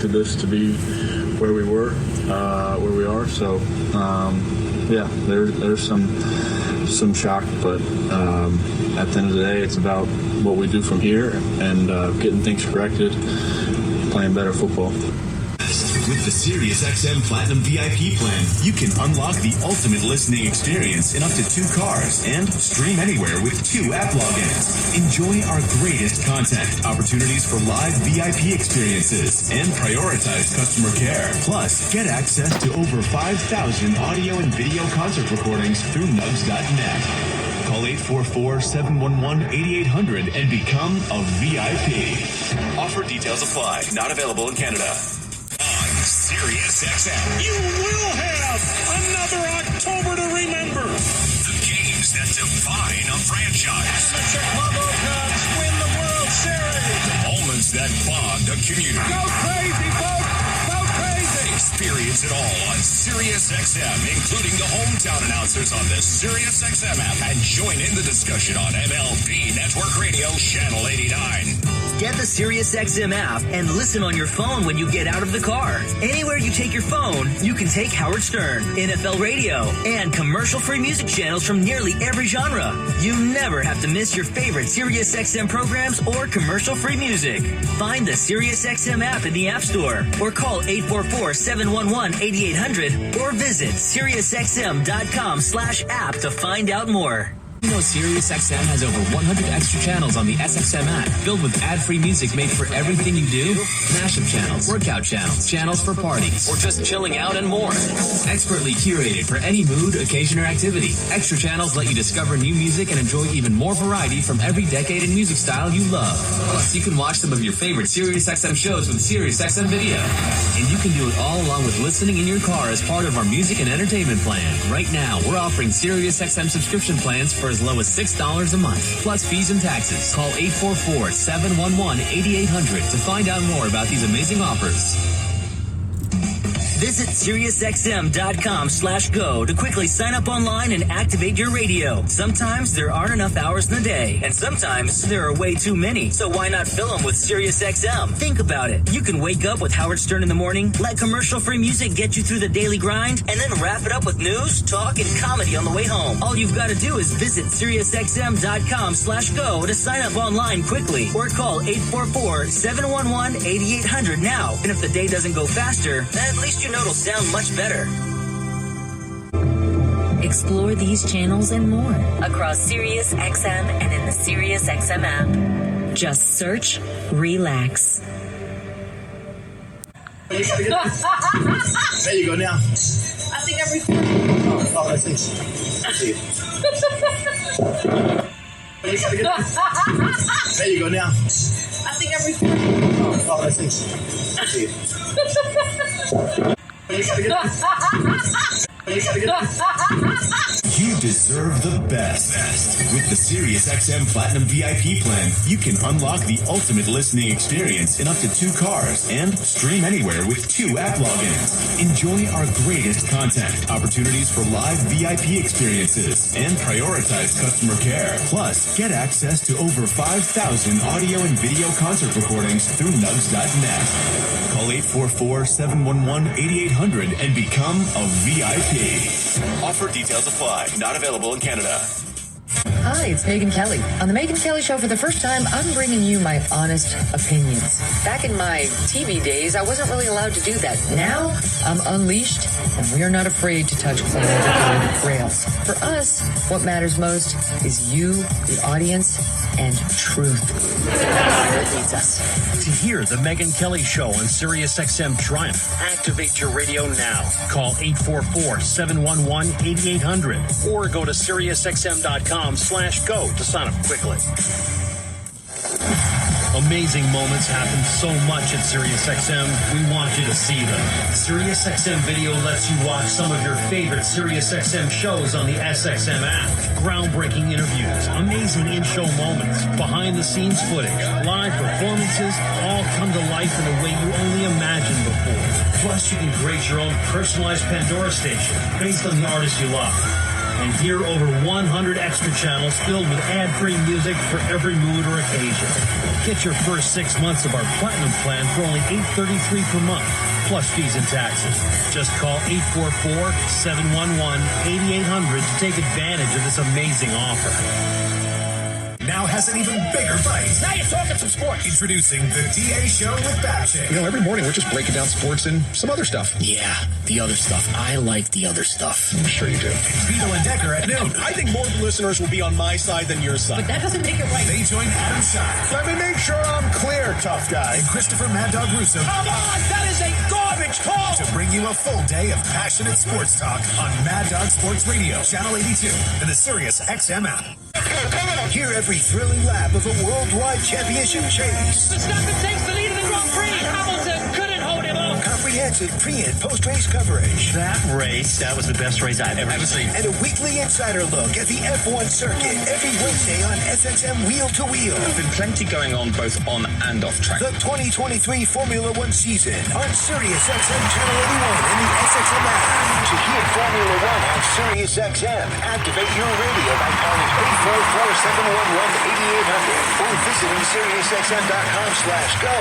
expected this to be where we were, where we are. So, there's some shock, but at the end of the day, it's about what we do from here and getting things corrected, playing better football. With the SiriusXM Platinum VIP plan, you can unlock the ultimate listening experience in up to 2 cars and stream anywhere with 2 app logins. Enjoy our greatest content, opportunities for live VIP experiences, and prioritized customer care. Plus, get access to over 5,000 audio and video concert recordings through nugs.net. Call 844-711-8800 and become a VIP. Offer details apply. Not available in Canada. SiriusXM. You will have another October to remember. The games that define a franchise. The Chicago Cubs win the World Series. Moments that bond a community. Go crazy, folks. Go crazy. Experience it all on SiriusXM, including the hometown announcers on the SiriusXM app, and join in the discussion on MLB Network Radio Channel 89. Get the SiriusXM app and listen on your phone when you get out of the car. Anywhere you take your phone, you can take Howard Stern, NFL Radio, and commercial-free music channels from nearly every genre. You never have to miss your favorite SiriusXM programs or commercial-free music. Find the SiriusXM app in the App Store or call 844-711-8800 or visit SiriusXM.com/app to find out more. You know SiriusXM has over 100 extra channels on the SXM app, filled with ad-free music made for everything you do. Mashup channels, workout channels, channels for parties, or just chilling out and more. Expertly curated for any mood, occasion, or activity. Extra channels let you discover new music and enjoy even more variety from every decade and music style you love. Plus, you can watch some of your favorite SiriusXM shows with SiriusXM Video. And you can do it all along with listening in your car as part of our music and entertainment plan. Right now, we're offering SiriusXM subscription plans for as low as $6 a month, plus fees and taxes. Call 844-711-8800 to find out more about these amazing offers. Visit SiriusXM.com/go to quickly sign up online and activate your radio. Sometimes there aren't enough hours in the day, and sometimes there are way too many. So why not fill them with SiriusXM? Think about it. You can wake up with Howard Stern in the morning, let commercial-free music get you through the daily grind, and then wrap it up with news, talk, and comedy on the way home. All you've got to do is visit SiriusXM.com/go to sign up online quickly, or call 844-711-8800 now. And if the day doesn't go faster, at least you know it'll sound much better. Explore these channels and more across SiriusXM and in the SiriusXM app. Just search Relax. There you go now. I think I'm Oh, that's nice. There you go now. I think I'm Oh, that's nice. You deserve the best. With the SiriusXM Platinum VIP plan, you can unlock the ultimate listening experience in up to 2 cars and stream anywhere with 2 app logins. Enjoy our greatest content, opportunities for live VIP experiences, and prioritized customer care. Plus, get access to over 5,000 audio and video concert recordings through nugs.net. Call 844-711-8800 and become a VIP. Offer details apply. Not available in Canada. Hi, it's Megyn Kelly. On the Megyn Kelly Show, for the first time, I'm bringing you my honest opinions. Back in my TV days, I wasn't really allowed to do that. Now, I'm unleashed, and we are not afraid to touch political rails. For us, what matters most is you, the audience, and truth. Where it leads us. To hear the Megyn Kelly Show on SiriusXM Triumph, activate your radio now. Call 844-711-8800 or go to SiriusXM.com/go to sign up quickly. Amazing moments happen so much at SiriusXM, we want you to see them. SiriusXM Video lets you watch some of your favorite SiriusXM shows on the SXM app. Groundbreaking interviews, amazing in-show moments, behind-the-scenes footage, live performances, all come to life in a way you only imagined before. Plus, you can create your own personalized Pandora station based on the artists you love. and hear over 100 extra channels filled with ad-free music for every mood or occasion. Get your first 6 months of our Platinum plan for only $8.33 per month, plus fees and taxes. Just call 844-711-8800 to take advantage of this amazing offer. Now has an even bigger bite. Now you're talking some sports. Introducing the DA Show with Batchick. You know, every morning we're just breaking down sports and some other stuff. Yeah, the other stuff. I like the other stuff. I'm sure you do. Vito and Decker at noon. I think more listeners will be on my side than your side. But that doesn't make it right. They join Adam Schein. Let me make sure I'm clear, tough guy. And Christopher Mad Dog Russo. Come on, that is a garbage call. To bring you a full day of passionate sports talk on Mad Dog Sports Radio, Channel 82, and the Sirius XM app. Hear every thrilling lap of a worldwide championship chase. Verstappen takes the lead in the Grand Prix. Hamilton couldn't hold him off. Comprehensive pre- and post-race coverage. That was the best race I've ever seen. And a weekly insider look at the F1 circuit every Wednesday on SXM Wheel to Wheel. There's been plenty going on both on and off track. The 2023 Formula One season on Sirius XM Channel 81 and the SXM app. To hear Formula One on Sirius XM, activate your radio by calling 844-711-8800 or visiting SiriusXM.com/go.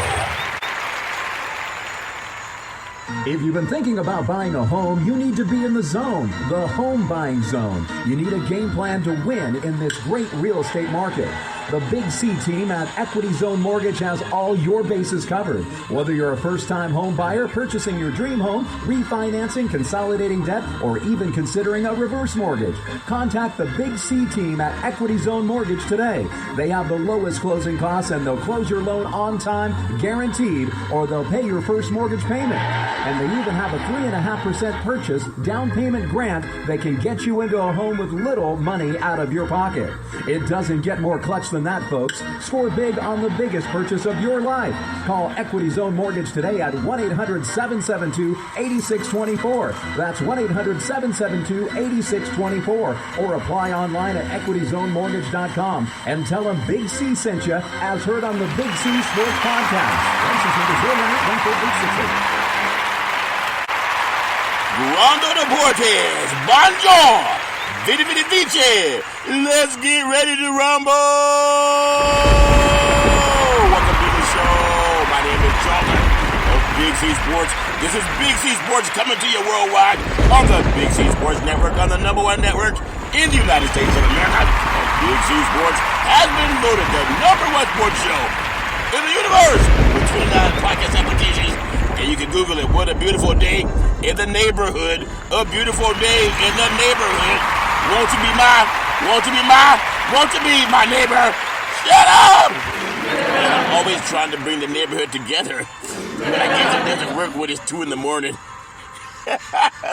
If you've been thinking about buying a home, you need to be in the zone, the home buying zone. You need a game plan to win in this great real estate market. The Big C team at Equity Zone Mortgage has all your bases covered. Whether you're a first-time home buyer, purchasing your dream home, refinancing, consolidating debt, or even considering a reverse mortgage, contact the Big C team at Equity Zone Mortgage today. They have the lowest closing costs and they'll close your loan on time, guaranteed, or they'll pay your first mortgage payment. And they even have a 3.5% purchase down payment grant that can get you into a home with little money out of your pocket. It doesn't get more clutch than that, folks. Score big on the biggest purchase of your life. Call Equity Zone Mortgage today at 1-800-772-8624. That's 1-800-772-8624. Or apply online at equityzonemortgage.com and tell them Big C sent you as heard on the Big C Sports Podcast. License number 01868. Rondo Deportes, Bonjour, Vidi Vidi Vici, let's get ready to rumble! Welcome to the show. My name is Charlie of Big C Sports. This is Big C Sports coming to you worldwide on the Big C Sports Network, on the #1 network in the United States of America. Big C Sports has been voted the #1 sports show in the universe with 29 podcast applications. And you can Google it. What a beautiful day in the neighborhood. A beautiful day in the neighborhood. Won't you be my neighbor? Shut up! I'm always trying to bring the neighborhood together. But I guess it doesn't work when it's 2 in the morning.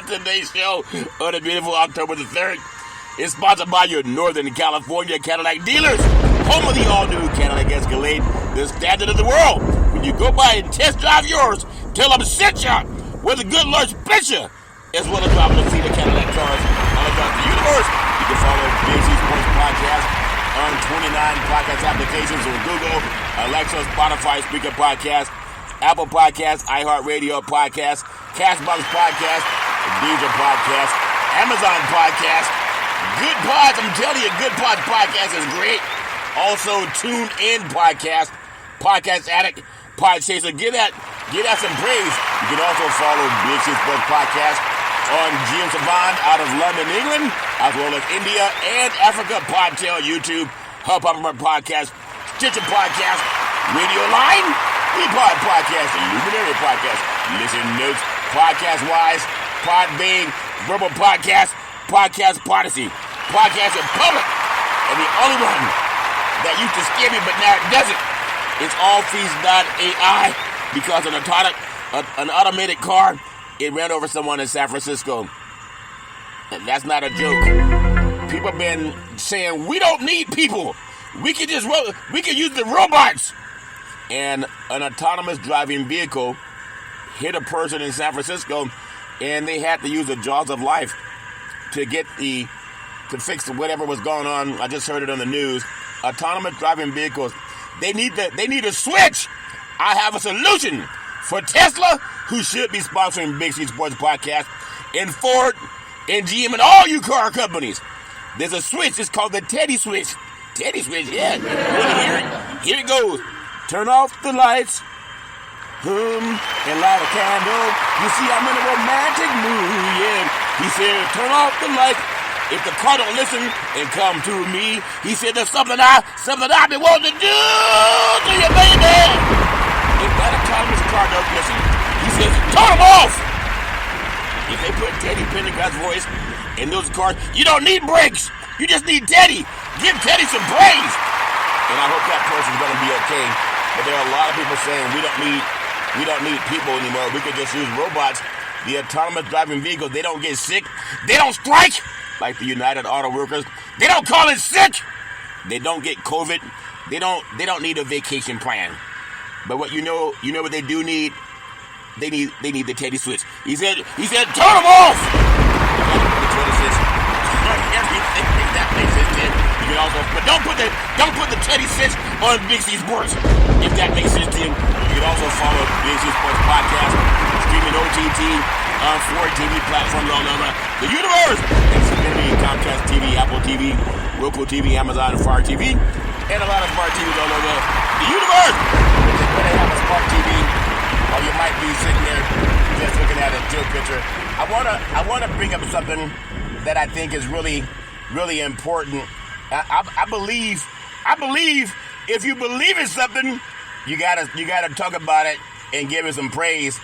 Today's show on a beautiful October the 3rd is sponsored by your Northern California Cadillac dealers. Home of the all-new Cadillac Escalade, the standard of the world. When you go by and test drive yours, tell them sent you with a good Lord split you, as well as driving a fleet of Cadillac cars all across the universe. You can follow Big C Sports Podcast on 29 podcast applications on Google, Alexa, Spotify, Speaker Podcast, Apple Podcast, iHeartRadio Podcast, Cashbox Podcast, Deezer Podcast, Amazon Podcast. Good Pods, I'm telling you, Good Pods Podcast is great. Also, Tune In Podcast, Podcast Addict, Podchaser. Give that some praise. You can also follow Big C Sports Podcast on GM Savant out of London, England, as well as India and Africa. Podtail, YouTube, Hubhopper Podcast, Stitcher Podcast, Radio Line, Pod Podcast, Luminary Podcast, Listen Notes, Podcast Wise, Podbane, Verbal Podcast, Podcast Podyssey, Podcast in Public, and the only one that used to scare me but now it doesn't. It's allfees.ai because an automated car, it ran over someone in San Francisco. And that's not a joke. People have been saying, we don't need people. We can use the robots. And an autonomous driving vehicle hit a person in San Francisco, and they had to use the jaws of life to fix whatever was going on. I just heard it on the news. Autonomous driving vehicles, they need a switch. I have a solution for Tesla, who should be sponsoring Big C Sports Podcast, and Ford, and GM and all you car companies. There's a switch. It's called the Teddy switch. Teddy switch, yeah. You want to hear it? Here it goes. Turn off the lights. And light a candle. You see, I'm in a romantic mood, yeah. He said, turn off the lights. If the car don't listen and come to me, he said, there's something I've been wanting to do to you, baby. If that autonomous car don't listen, he says, turn them off. If they put Teddy Pendergast's voice in those cars, you don't need brakes. You just need Teddy. Give Teddy some praise. And I hope that person's going to be okay. But there are a lot of people saying we don't need people anymore. We could just use robots. The autonomous driving vehicles, they don't get sick. They don't strike like the United Auto Workers. They don't call it sick. They don't get COVID. They don't need a vacation plan. But what you know what they do need? They need the Teddy switch. He said, turn them off. The Teddy switch. Everything that makes sense, Tim. You can also, but don't put the Teddy switch on Big C Sports. If that makes sense, Tim. You can also follow Big C Sports podcast, streaming OTT on 4 TV platforms all over the universe. Xfinity, Comcast TV, Apple TV, Roku TV, Amazon, and Fire TV, and a lot of smart TVs all over the universe. But when they have a smart TV, or you might be sitting there just looking at a still picture. I wanna bring up something that I think is really, really important. I believe if you believe in something, you gotta talk about it and give it some praise.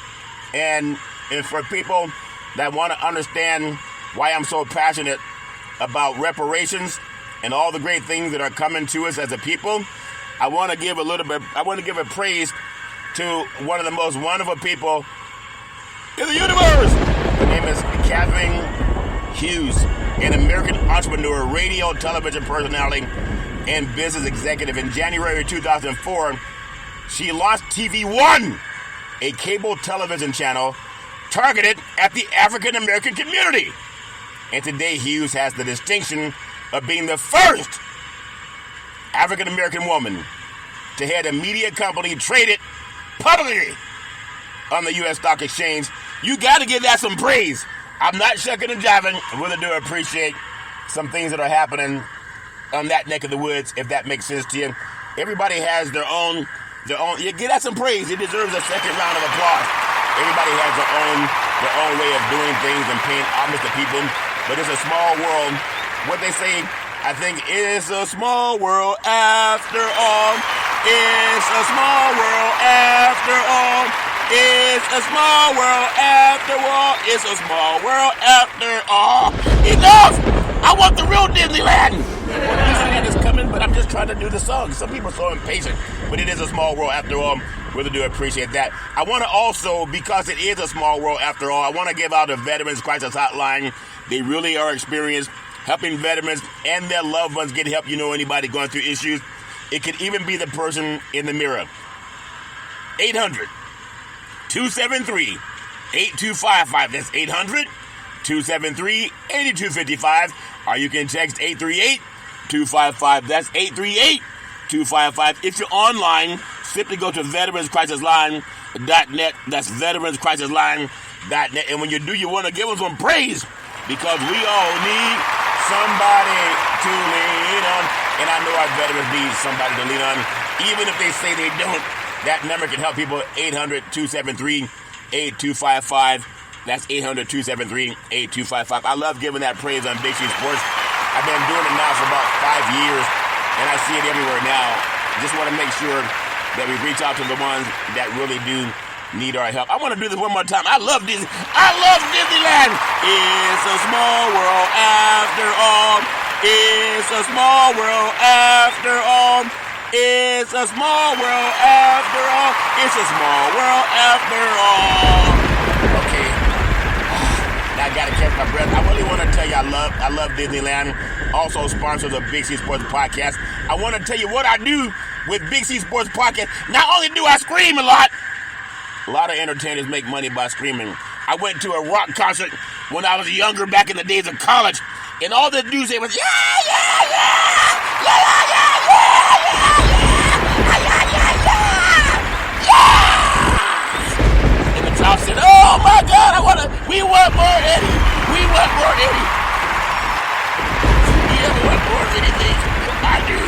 And for people that want to understand why I'm so passionate about reparations and all the great things that are coming to us as a people, I want to give a praise to one of the most wonderful people in the universe. Her name is Catherine Hughes, an American entrepreneur, radio, television personality, and business executive. In January 2004, she launched TV One, a cable television channel targeted at the African American community. And today, Hughes has the distinction of being the first African American woman to head a media company traded publicly on the U.S. Stock Exchange. You got to give that some praise. I'm not shucking and jiving. I really do appreciate some things that are happening on that neck of the woods, if that makes sense to you. Everybody has their own. You give that some praise. It deserves a second round of applause. Everybody has their own way of doing things and paying homage to people. But it's a small world. What they say, I think, it's a small world after all. It's a small world after all. It's a small world after all. It's a small world after all. Enough! I want the real Disneyland. Disneyland is coming, but I'm just trying to do the song. Some people are so impatient, but it is a small world after all. Really do appreciate that. I want to also, because it is a small world after all, I want to give out the Veterans Crisis Hotline. They really are experienced helping veterans and their loved ones get help. You know, anybody going through issues. It could even be the person in the mirror. 800-273-8255. That's 800-273-8255. Or you can text 838-255. That's 838-255. If you're online, simply go to veteranscrisisline.net. That's veteranscrisisline.net. And when you do, you want to give them some praise, because we all need somebody to lean on. And I know our veterans need somebody to lean on. Even if they say they don't, that number can help people. 800-273-8255. That's 800-273-8255. I love giving that praise on Big C Sports. I've been doing it now for about 5 years, and I see it everywhere now. Just want to make sure that we reach out to the ones that really do need our help. I want to do this one more time. I love Disney. I love Disneyland. It's a small world after all. It's a small world after all. It's a small world after all. It's a small world after all. Okay. Now I gotta catch my breath. I really want to tell you I love Disneyland. Also sponsors of Big C Sports Podcast. I want to tell you what I do with Big C Sports Podcast. Not only do I scream a lot of entertainers make money by screaming. I went to a rock concert when I was younger, back in the days of college, and all the dudes say was, yeah, yeah, yeah, yeah, yeah, yeah, yeah, yeah. And the crowd said, oh my God, we want more Eddie. We want more than anything. You ever want more than anything? I do.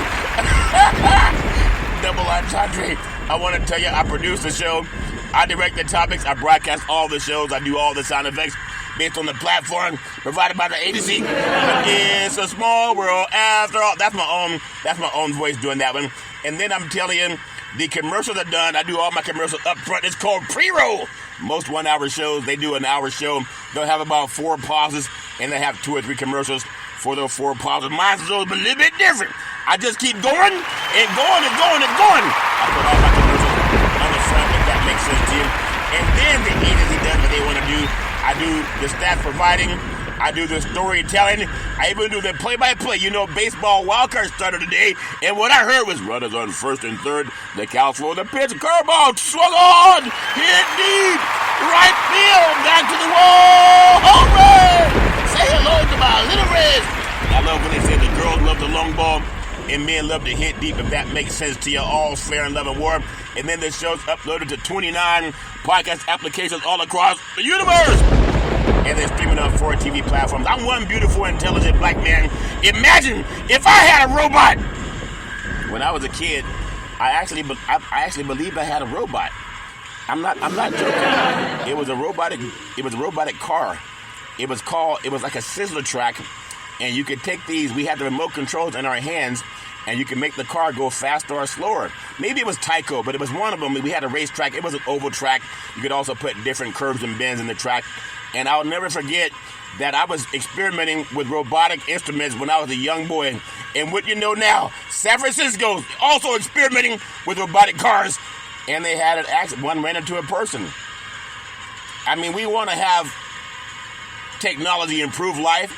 Double entendre. I want to tell you, I produce the show. I direct the topics. I broadcast all the shows. I do all the sound effects based on the platform provided by the agency. It's a small world after all. That's my own voice doing that one. And then I'm telling you, the commercials are done. I do all my commercials up front. It's called pre-roll. Most 1-hour shows, they do an hour show. They'll have about 4 pauses, and they have 2 or 3 commercials for those 4 pauses. Mine's a little bit different. I just keep going and going and going and going. I put all my commercials on the front, if that makes sense to you. And then the agency does what they want to do. I do the stats providing. I do the storytelling. I even do the play-by-play. You know, baseball wildcard started today, and what I heard was runners on first and third. The counts for the pitch. Curveball swung on. Hit deep. Right field. Back to the wall. Home run. Say hello to my little Reds. I love when they say the girls love the long ball and men love to hit deep, if that makes sense to you. All fair and love and war. And then the show's uploaded to 29 podcast applications all across the universe. And they're streaming on 4 TV platforms. I'm one beautiful, intelligent black man. Imagine if I had a robot. When I was a kid, I actually believed I had a robot. I'm not joking. It was a robotic car. It was like a Sizzler track, and you could take these. We had the remote controls in our hands, and you can make the car go faster or slower. Maybe it was Tyco, but it was one of them. We had a racetrack. It was an oval track. You could also put different curves and bends in the track. And I'll never forget that I was experimenting with robotic instruments when I was a young boy. And what you know now, San Francisco's also experimenting with robotic cars. And they had an accident. One ran into a person. I mean, we want to have technology improve life,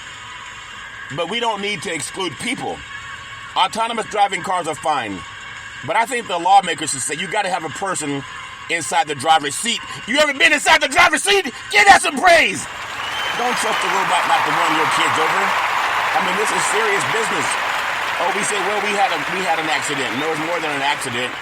but we don't need to exclude people. Autonomous driving cars are fine. But I think the lawmakers should say you got to have a person inside the driver's seat. You ever been inside the driver's seat? Give that some praise. Don't trust the robot not to run your kids over. I mean, this is serious business. Oh, we say, well, we had an accident. No, it's more than an accident.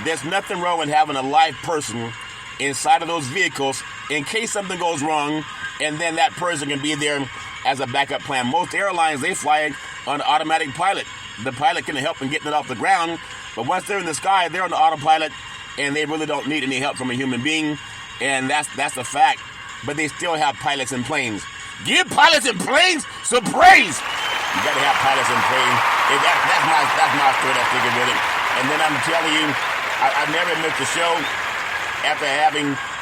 There's nothing wrong with having a live person inside of those vehicles in case something goes wrong, and then that person can be there as a backup plan. Most airlines, they fly on automatic pilot. The pilot can help in getting it off the ground, but once they're in the sky, they're on the autopilot, and they really don't need any help from a human being, and that's a fact. But they still have pilots in planes. Give pilots in planes some praise. You got to have pilots in planes. That's my story. That's sticking with it. And then I'm telling you, I never missed a show after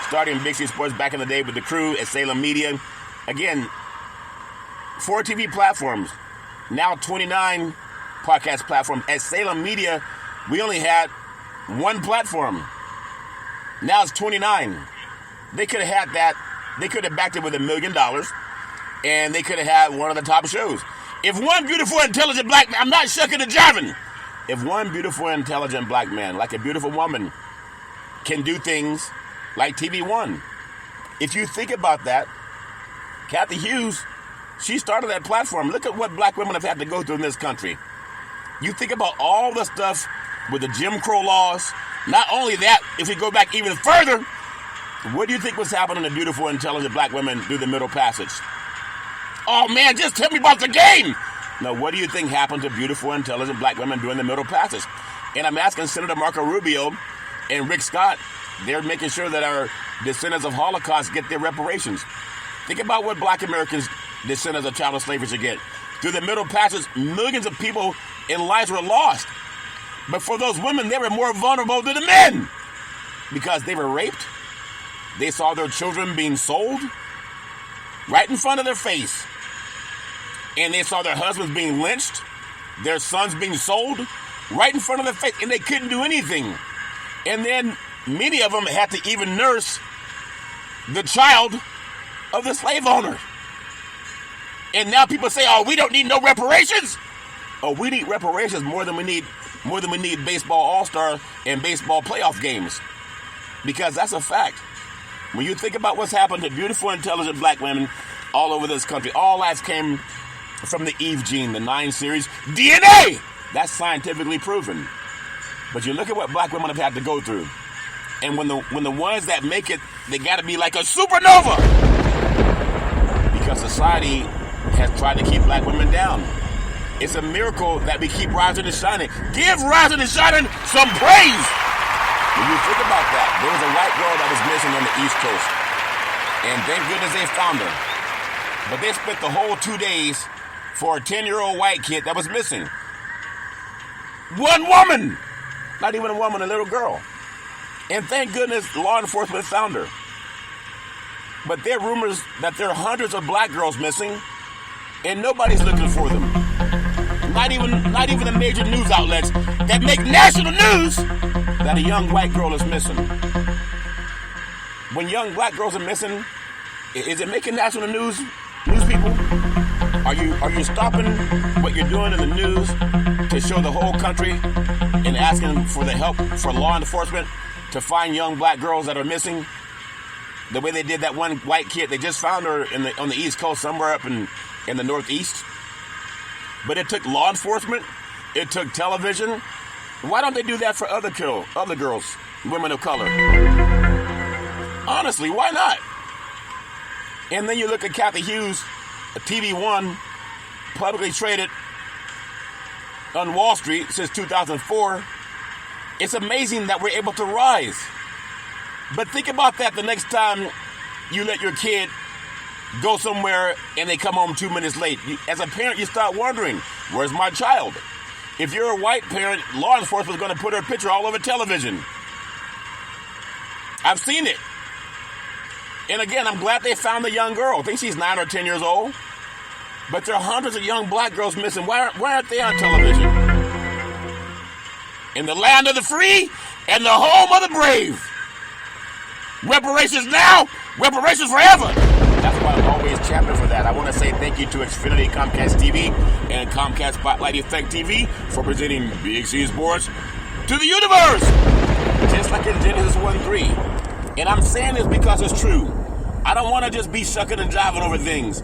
starting Big C Sports back in the day with the crew at Salem Media. Again, 4 TV platforms, now 29 podcast platforms. At Salem Media, we only had 1 platform. Now it's 29. They could have had that. They could have backed it with $1 million, and they could have had one of the top shows. If one beautiful, intelligent black man, I'm not shucking and jiving. If one beautiful, intelligent black man, like a beautiful woman, can do things like TV One, if you think about that, Kathy Hughes, she started that platform. Look at what black women have had to go through in this country. You think about all the stuff with the Jim Crow laws. Not only that, if we go back even further, what do you think was happening to beautiful, intelligent black women through the Middle Passage? Oh man, just tell me about the game. Now, what do you think happened to beautiful, intelligent black women during the Middle Passage? And I'm asking Senator Marco Rubio and Rick Scott, they're making sure that our descendants of Holocaust get their reparations. Think about what black Americans, descendants of child slavery, should get. Through the Middle Passage, millions of people and lives were lost. But for those women, they were more vulnerable than the men because they were raped. They saw their children being sold right in front of their face. And they saw their husbands being lynched, their sons being sold right in front of their face, and they couldn't do anything. And then many of them had to even nurse the child of the slave owner. And now people say, oh, we don't need no reparations. Oh, we need reparations more than we need baseball all-star and baseball playoff games. Because that's a fact. When you think about what's happened to beautiful, intelligent black women all over this country, all that came from the Eve gene, the 9 series DNA. That's scientifically proven. But you look at what black women have had to go through. And when the ones that make it, they got to be like a supernova. because society has tried to keep black women down. It's a miracle that we keep rising and shining. Give Rising and Shining some praise. When you think about that, there was a white girl that was missing on the East Coast. And thank goodness they found her. But they spent the whole 2 days for a 10-year-old white kid that was missing. One woman! Not even a woman, a little girl. And thank goodness law enforcement found her. But there are rumors that there are hundreds of black girls missing, and nobody's looking for them. Not even the major news outlets that make national news that a young white girl is missing. When young black girls are missing, is it making national news people? Are you stopping what you're doing in the news to show the whole country and asking for the help for law enforcement to find young black girls that are missing? The way they did that one white kid, they just found her on the East Coast, somewhere up in the Northeast. But it took law enforcement. It took television. Why don't they do that for other girls, women of color? Honestly, why not? And then you look at Kathy Hughes, a TV1, publicly traded on Wall Street since 2004. It's amazing that we're able to rise. But think about that the next time you let your kid go somewhere and they come home 2 minutes late. As a parent, you start wondering, where's my child? If you're a white parent, law enforcement is going to put her picture all over television. I've seen it. And again, I'm glad they found the young girl. I think she's 9 or 10 years old. But there are hundreds of young black girls missing. Why aren't they on television? In the land of the free and the home of the brave. Reparations now, reparations forever. That's why I'm always champion for that. I want to say thank you to Xfinity Comcast TV and Comcast Spotlight Effect TV for presenting Big C Sports to the universe. Just like in Genesis 1:3. And I'm saying this because it's true. I don't want to just be shucking and jiving over things.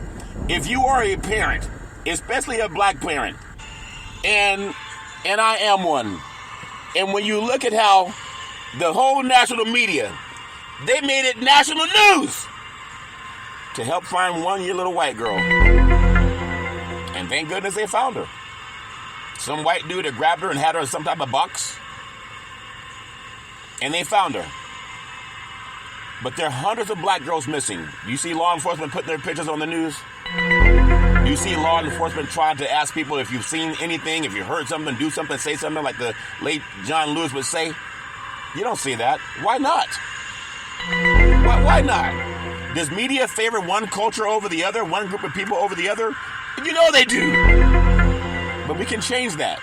If you are a parent, especially a black parent, and I am one, and when you look at how the whole national media, they made it national news to help find one little white girl. And thank goodness they found her. Some white dude had grabbed her and had her in some type of box. And they found her. But there are hundreds of black girls missing. You see law enforcement putting their pictures on the news? You see law enforcement trying to ask people if you've seen anything, if you heard something, do something, say something like the late John Lewis would say? You don't see that. Why not? Why not? Does media favor one culture over the other, one group of people over the other? You know they do. But we can change that.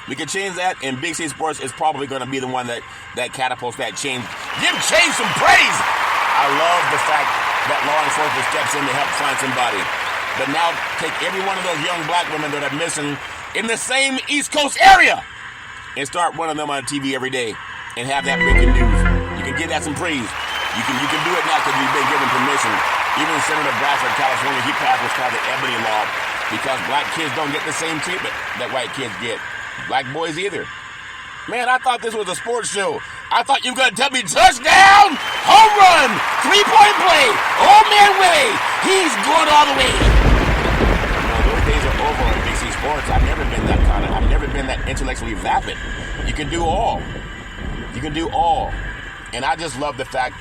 We can change that, and Big C Sports is probably going to be the one that catapults that change. Give change some praise! I love the fact that law enforcement steps in to help find somebody. But now take every one of those young black women that are missing in the same East Coast area and start running them on TV every day and have that breaking news. You can give that some praise. You can do it now because you've been given permission. Even Senator Bradford, California, he passed what's called the Ebony Law because black kids don't get the same treatment that white kids get. Black boys either. Man, I thought this was a sports show. I thought you were going to tell me touchdown, home run, three-point play, old man Willie. He's going all the way. No, those days are over on Big C Sports. I've never been that kind of. I've never been that intellectually vapid. You can do all. You can do all. And I just love the fact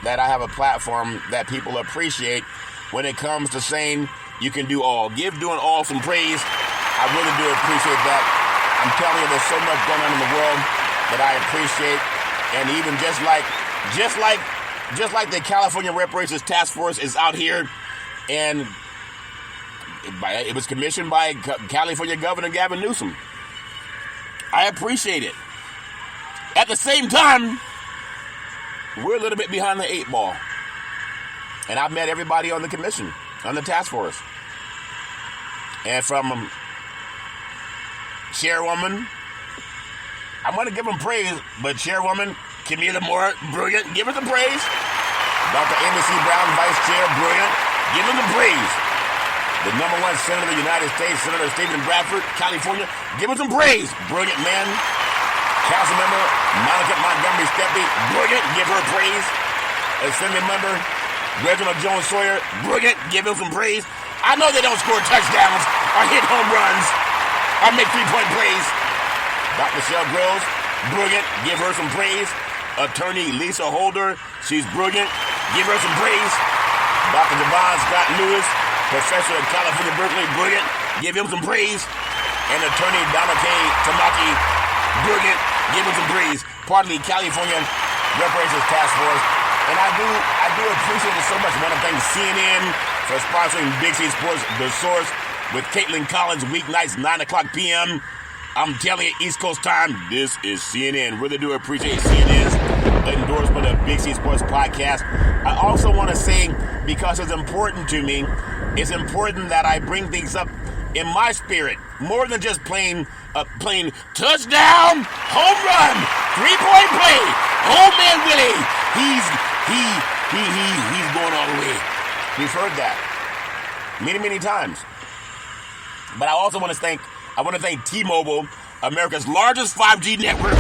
that I have a platform that people appreciate when it comes to saying you can do all. Give doing all some praise. I really do appreciate that. I'm telling you, there's so much going on in the world that I appreciate. And even just like the California Reparations Task Force is out here, and it was commissioned by California Governor Gavin Newsom. I appreciate it. At the same time, we're a little bit behind the 8 ball. And I've met everybody on the commission, on the task force. And from Chairwoman, I'm going to give them praise, but Chairwoman Camila Moore, brilliant. Give her the praise. Dr. Amy C. Brown, Vice Chair, brilliant. Give them the praise. The #1 Senator of the United States, Senator Stephen Bradford, California, give her some praise. Brilliant man. Councilmember Monica Montgomery Steppe, brilliant. Give her praise. Assembly member Reginald Jones Sawyer, brilliant. Give him some praise. I know they don't score touchdowns or hit home runs or make three-point plays. Dr. Michelle Grills, brilliant. Give her some praise. Attorney Lisa Holder, she's brilliant. Give her some praise. Dr. Javon Scott Lewis, professor at California, Berkeley, brilliant. Give him some praise. And Attorney Donald K. Tamaki, brilliant. Give him some praise. Part of the California Reparations Task Force. And I do appreciate it so much. I want to thank CNN for sponsoring Big C Sports, The Source, with Caitlin Collins, weeknights, 9 o'clock p.m. I'm telling you, East Coast time, this is CNN. Really do appreciate CNN's endorsement of Big C Sports Podcast. I also want to say, because it's important to me, it's important that I bring things up in my spirit, more than just plain touchdown, home run, three-point play. Oh man, Willie, he's going all the way. We've heard that many times. But I also want to thank T-Mobile, America's largest 5G network,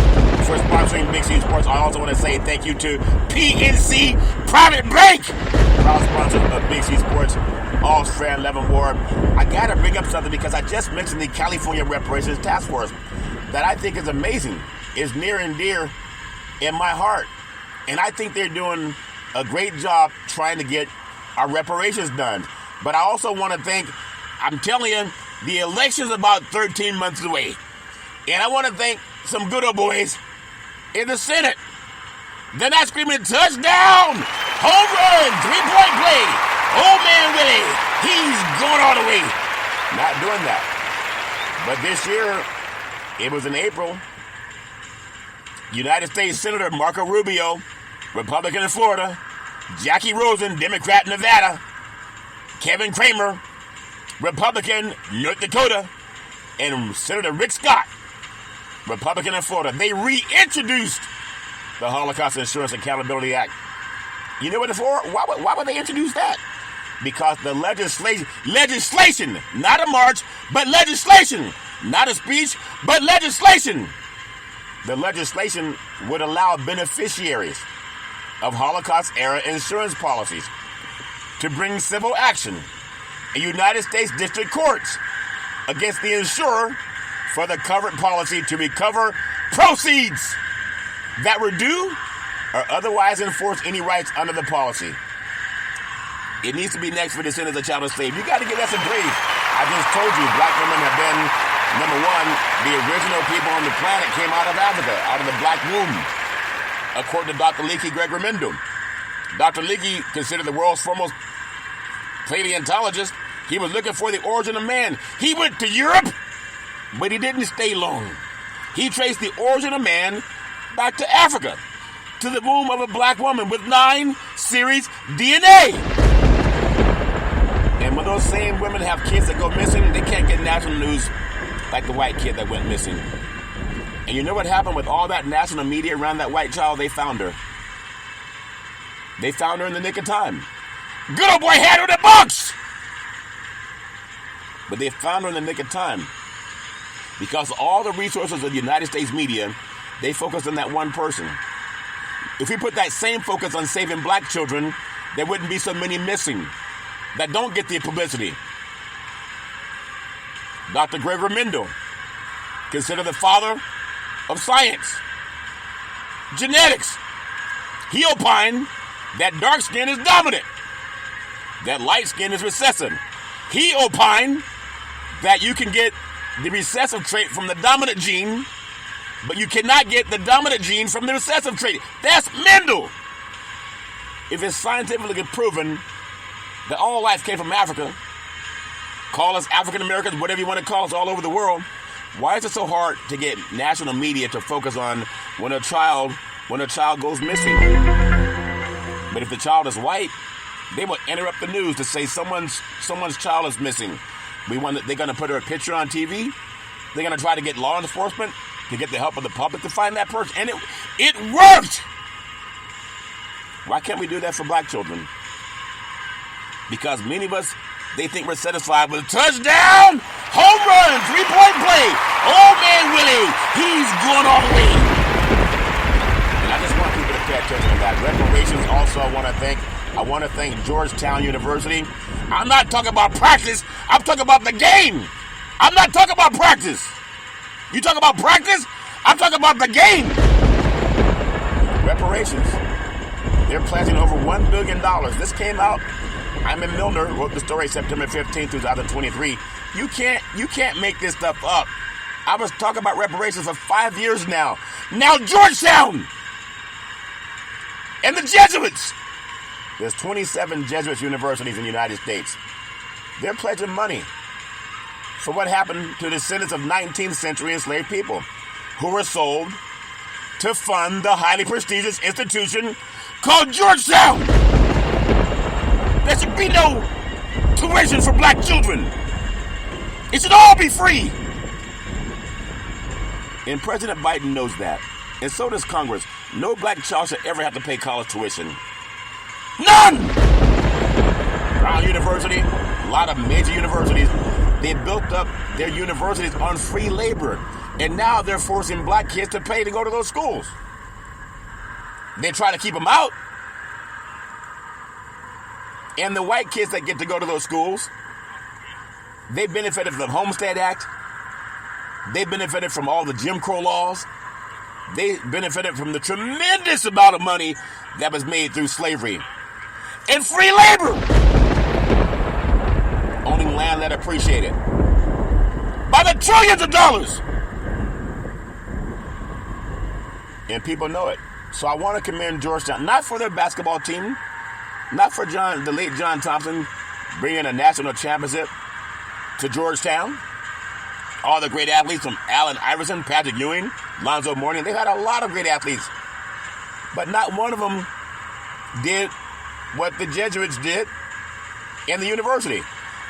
for sponsoring Big C Sports. I also want to say thank you to PNC Private Bank, proud sponsor of Big C Sports. All Strand Leavenworth. I gotta bring up something because I just mentioned the California Reparations Task Force that I think is amazing, is near and dear in my heart. And I think they're doing a great job trying to get our reparations done. But I also want to thank, I'm telling you, the election's about 13 months away. And I want to thank some good old boys in the Senate. They're not screaming touchdown, home run, three-point play. Oh man, Willie, he's going all the way. Not doing that. But this year, it was in April, United States Senator Marco Rubio, Republican in Florida, Jackie Rosen, Democrat in Nevada, Kevin Cramer, Republican, North Dakota, and Senator Rick Scott, Republican in Florida. They reintroduced the Holocaust Insurance Accountability Act. You know what it's for? Why would they introduce that? Because the legislation, not a march, but legislation, not a speech, but legislation. The legislation would allow beneficiaries of Holocaust-era insurance policies to bring civil action in United States district courts against the insurer for the covered policy to recover proceeds that were due or otherwise enforce any rights under the policy. It needs to be next for descendants of child slave. You got to give that some praise. I just told you, black women have been, number one, the original people on the planet came out of Africa, out of the black womb, according to Dr. Leakey Gregory-Mendel. Dr. Leakey, considered the world's foremost paleontologist, he was looking for the origin of man. He went to Europe, but he didn't stay long. He traced the origin of man back to Africa, to the womb of a black woman with 9 series DNA. And when those same women have kids that go missing, they can't get national news like the white kid that went missing. And you know what happened with all that national media around that white child? They found her. They found her in the nick of time. Good old boy had her in the box! But they found her in the nick of time. Because all the resources of the United States media, they focused on that one person. If we put that same focus on saving black children, there wouldn't be so many missing that don't get the publicity. Dr. Gregory Mendel, considered the father of science, genetics. He opined that dark skin is dominant, that light skin is recessive. He opined that you can get the recessive trait from the dominant gene, but you cannot get the dominant gene from the recessive trait. That's Mendel. If it's scientifically proven that all life came from Africa, call us African Americans, whatever you want to call us, all over the world, why is it so hard to get national media to focus on when a child goes missing? But if the child is white, they will interrupt the news to say someone's child is missing. They're going to put her picture on TV. They're going to try to get law enforcement to get the help of the public to find that person. And it worked! Why can't we do that for black children? Because many of us, they think we're satisfied with touchdown, home run, three-point play. Oh man, Willie, he's going all the way. And I just want people to pay attention to that. Reparations also, I want to thank I want to thank Georgetown University. I'm not talking about practice. I'm talking about the game. I'm not talking about practice. You talk about practice? I'm talking about the game. Reparations. They're pledging over $1 billion. This came out. Hyman Milner wrote the story September 15, 2023. You can't make this stuff up. I was talking about reparations for 5 years now. Now Georgetown and the Jesuits. There's 27 Jesuit universities in the United States. They're pledging money for what happened to descendants of 19th century enslaved people who were sold to fund the highly prestigious institution called Georgetown. There should be no tuition for black children. It should all be free. And President Biden knows that. And so does Congress. No black child should ever have to pay college tuition. None! Brown University, a lot of major universities, they built up their universities on free labor. And now they're forcing black kids to pay to go to those schools. They try to keep them out. And the white kids that get to go to those schools, they benefited from the Homestead Act. They benefited from all the Jim Crow laws. They benefited from the tremendous amount of money that was made through slavery and free labor. Owning land that appreciated by the trillions of dollars. And people know it. So I want to commend Georgetown, not for their basketball team, not for the late John Thompson bringing a national championship to Georgetown. All the great athletes from Allen Iverson, Patrick Ewing, Lonzo Mourning, they've had a lot of great athletes. But not one of them did what the Jesuits did in the university.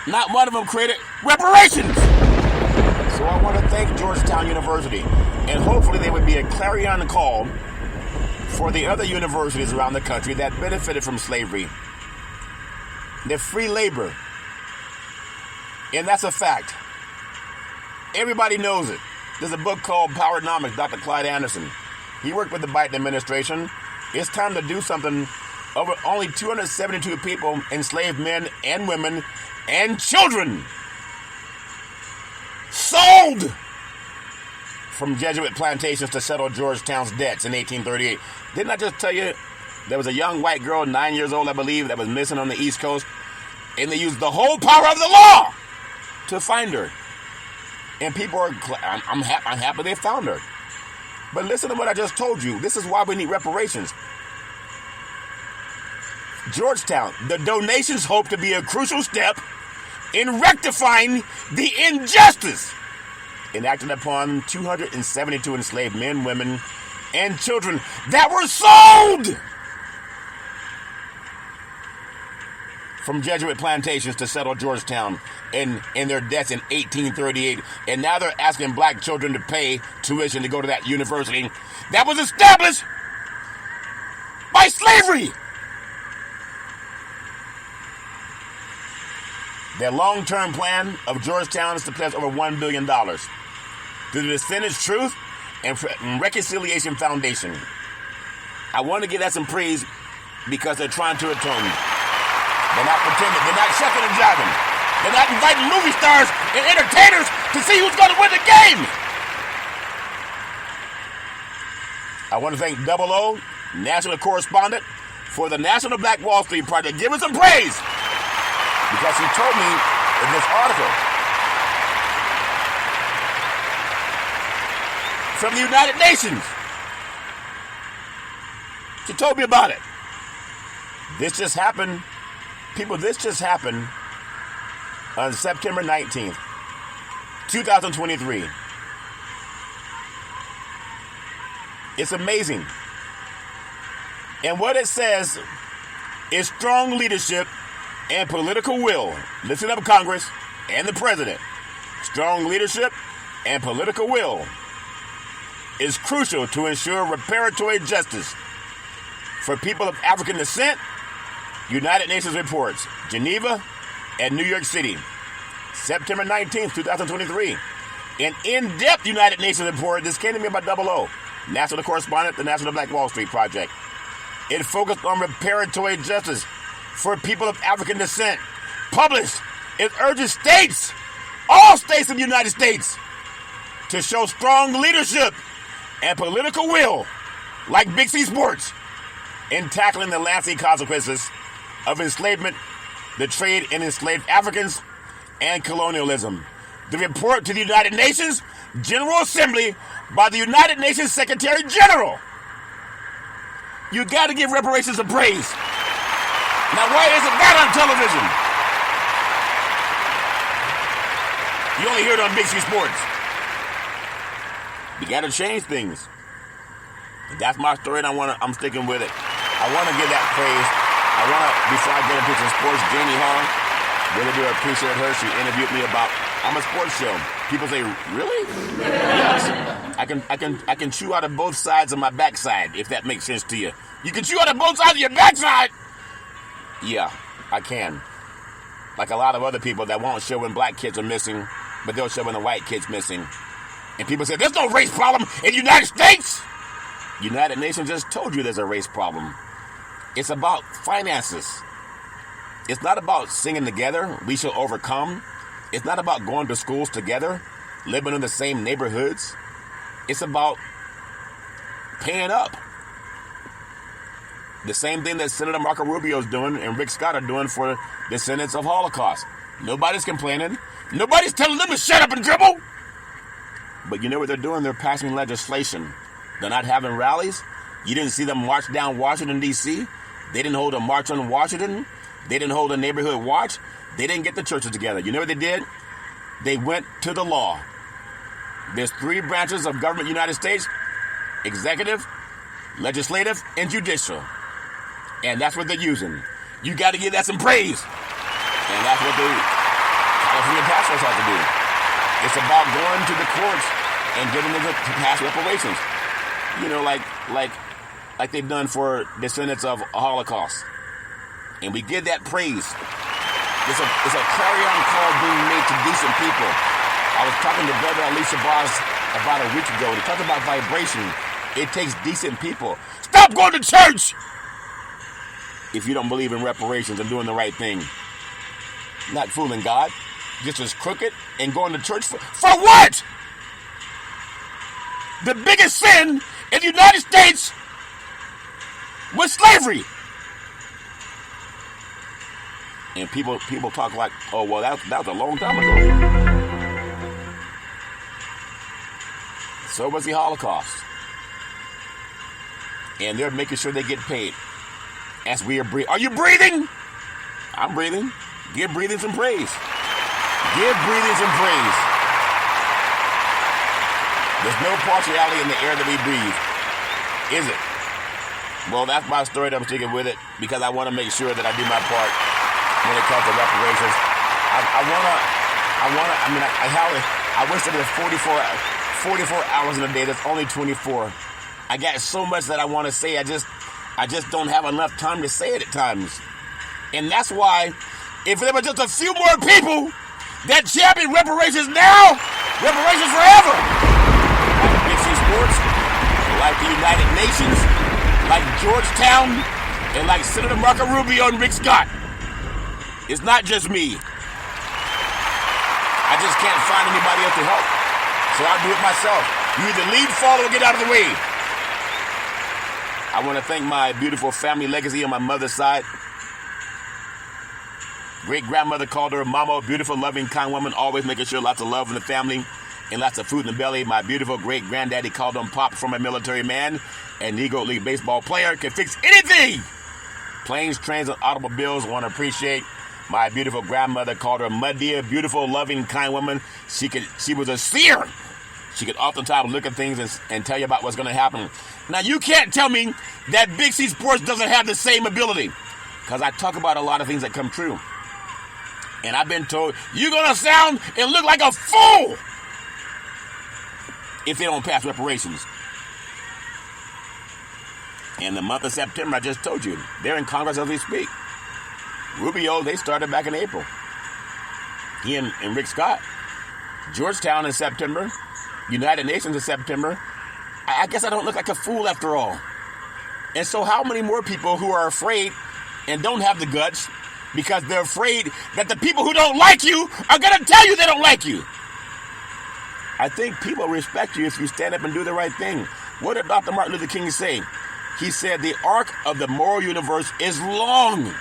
Not one of them created reparations. So I want to thank Georgetown University. And hopefully they would be a clarion call for the other universities around the country that benefited from slavery. They're free labor. And that's a fact. Everybody knows it. There's a book called Powernomics, Dr. Clyde Anderson. He worked with the Biden administration. It's time to do something. Over only 272 people, enslaved men and women and children, sold from Jesuit plantations to settle Georgetown's debts in 1838. Didn't I just tell you there was a young white girl, 9 years old, I believe, that was missing on the East Coast, and they used the whole power of the law to find her. And people are, I'm happy they found her. But listen to what I just told you. This is why we need reparations. Georgetown, the donations hope to be a crucial step in rectifying the injustice enacted upon 272 enslaved men, women, and children that were sold from Jesuit plantations to settle Georgetown in their debts in 1838. And now they're asking black children to pay tuition to go to that university that was established by slavery. Their long-term plan of Georgetown is to pledge over $1 billion through the Descendants Truth and Reconciliation Foundation. I want to give that some praise because they're trying to atone. They're not pretending. They're not shucking and jiving. They're not inviting movie stars and entertainers to see who's going to win the game. I want to thank Double O, national correspondent for the National Black Wall Street Project. Give us some praise because he told me in this article from the United Nations. She told me about it. This just happened. People, this just happened on September 19th, 2023. It's amazing. And what it says is strong leadership and political will. Listen up, Congress and the President. Strong leadership and political will is crucial to ensure reparatory justice for people of African descent. United Nations reports, Geneva and New York City, September 19th, 2023. An in-depth United Nations report, this came to me by Double O, national correspondent, the National Black Wall Street Project. It focused on reparatory justice for People of African Descent, published, it urges states, all states in the United States, to show strong leadership and political will, like Big C Sports, in tackling the lasting consequences of enslavement, the trade in enslaved Africans, and colonialism. The report to the United Nations General Assembly by the United Nations Secretary General. You got to give reparations some praise. Now, why isn't that on television? You only hear it on Big C Sports. You got to change things. That's my story, and I'm sticking with it. I want to give that praise. I want to, before I get into some sports, Jamie Hall, really do appreciate her. She interviewed me about, I'm a sports show. People say, really? Yes. I can chew out of both sides of my backside, if that makes sense to you. You can chew out of both sides of your backside? Yeah, I can. Like a lot of other people that won't show when black kids are missing, but they'll show when the white kids missing. And people say, there's no race problem in the United States. United Nations just told you there's a race problem. It's about finances. It's not about singing together, we shall overcome. It's not about going to schools together, living in the same neighborhoods. It's about paying up. The same thing that Senator Marco Rubio is doing and Rick Scott are doing for descendants of Holocaust. Nobody's complaining. Nobody's telling them to shut up and dribble. But you know what they're doing? They're passing legislation. They're not having rallies. You didn't see them march down Washington, D.C. They didn't hold a march on Washington. They didn't hold a neighborhood watch. They didn't get the churches together. You know what they did? They went to the law. There's 3 branches of government in the United States: executive, legislative, and judicial. And that's what they're using. You got to give that some praise. And that's what the California tax force has to do. It's about going to the courts and getting them to pass reparations. You know, like they've done for descendants of a Holocaust. And we give that praise. It's a clarion call being made to decent people. I was talking to Brother Ali Shabazz about a week ago. He talked about vibration. It takes decent people. Stop going to church if you don't believe in reparations and doing the right thing. Not fooling God. Just as crooked and going to church for what? The biggest sin in the United States was slavery. And people talk like, oh, well, that was a long time ago. So was the Holocaust. And they're making sure they get paid. As we are breathing. Are you breathing? I'm breathing. Give breathing some praise. Give breathing some praise. There's no partiality in the air that we breathe, is it? Well, that's my story that I'm sticking with it because I want to make sure that I do my part when it comes to reparations. I wish there was 44 hours in a day. There's only 24. I got so much that I want to say. I just don't have enough time to say it at times. And that's why, if there were just a few more people that champion reparations now, reparations forever. Like Big C Sports, like the United Nations, like Georgetown, and like Senator Marco Rubio and Rick Scott. It's not just me. I just can't find anybody else to help. So I'll do it myself. You either lead, follow, or get out of the way. I want to thank my beautiful family legacy on my mother's side. Great-grandmother called her Mama, beautiful, loving, kind woman, always making sure lots of love in the family and lots of food in the belly. My beautiful great-granddaddy called him Pop, from a military man and Negro League baseball player, can fix anything. Planes, trains, and automobiles. Want to appreciate my beautiful grandmother called her Mud Dear, beautiful, loving, kind woman. She was a seer. She could oftentimes look at things and tell you about what's going to happen. Now, you can't tell me that Big C Sports doesn't have the same ability, because I talk about a lot of things that come true. And I've been told, you're going to sound and look like a fool if they don't pass reparations. In the month of September, I just told you, they're in Congress as we speak. Rubio, they started back in April. He and Rick Scott. Georgetown in September. United Nations in September. I guess I don't look like a fool after all. And so how many more people who are afraid and don't have the guts because they're afraid that the people who don't like you are going to tell you they don't like you. I think people respect you if you stand up and do the right thing. What did Dr. Martin Luther King say? He said, the arc of the moral universe is long,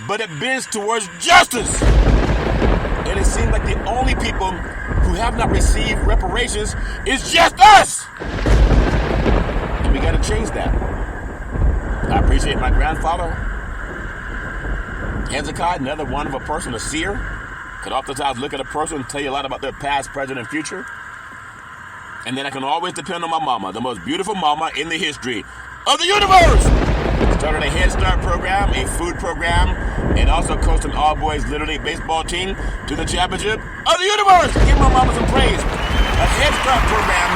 but it bends towards justice. And it seems like the only people who have not received reparations is just us. And we got to change that. I appreciate my grandfather, Hezekiah, another wonderful person, a seer. Could oftentimes look at a person and tell you a lot about their past, present, and future. And then I can always depend on my mama, the most beautiful mama in the history of the universe. Started a Head Start program, a food program, and also coached an all-boys Little League baseball team to the championship of the universe. Give my mama some praise. A Head Start program,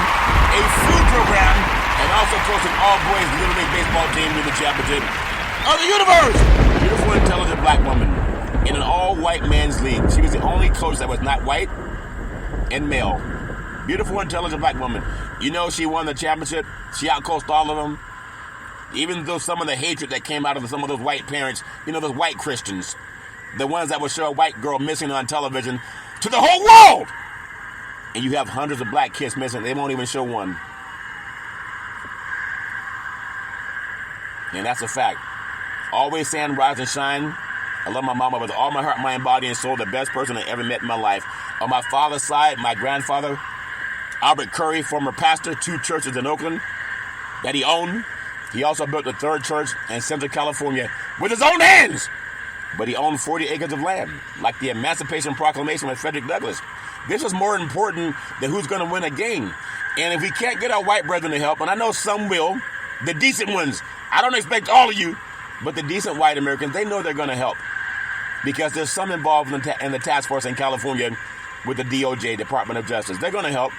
a food program, and also coached an all-boys Little League baseball team to the championship of the universe. Beautiful, intelligent black woman in an all-white man's league. She was the only coach that was not white and male. Beautiful, intelligent black woman. You know, she won the championship. She outcoached all of them. Even though some of the hatred that came out of some of those white parents, you know, those white Christians, the ones that would show a white girl missing on television to the whole world. And you have hundreds of black kids missing. They won't even show one. And that's a fact. Always saying rise and shine. I love my mama with all my heart, mind, body, and soul. The best person I ever met in my life. On my father's side, my grandfather, Albert Curry, former pastor, 2 churches in Oakland that he owned. He also built the 3rd church in Central California with his own hands. But he owned 40 acres of land, like the Emancipation Proclamation with Frederick Douglass. This is more important than who's going to win a game. And if we can't get our white brethren to help, and I know some will, the decent ones, I don't expect all of you, but the decent white Americans, they know they're going to help. Because there's some involved in the task force in California with the DOJ, Department of Justice. They're going to help.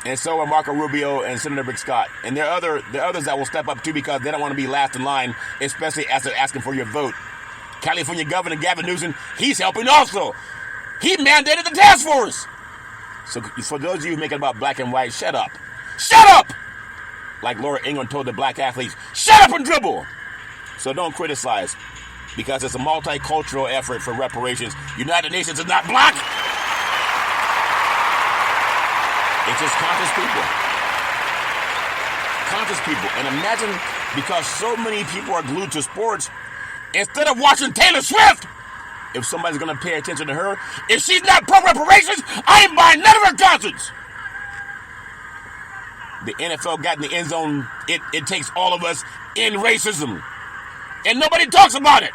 And so are Marco Rubio and Senator Rick Scott. And there are others that will step up too because they don't want to be last in line, especially as they're asking for your vote. California Governor Gavin Newsom, he's helping also. He mandated the task force. So for those of you who make it about black and white, shut up. Shut up! Like Laura Ingram told the black athletes, shut up and dribble! So don't criticize because it's a multicultural effort for reparations. United Nations is not black. It's just conscious people. Conscious people. And imagine, because so many people are glued to sports, instead of watching Taylor Swift, if somebody's going to pay attention to her, if she's not pro-reparations, I ain't buying none of her concerts. The NFL got in the end zone. It takes all of us in racism. And nobody talks about it.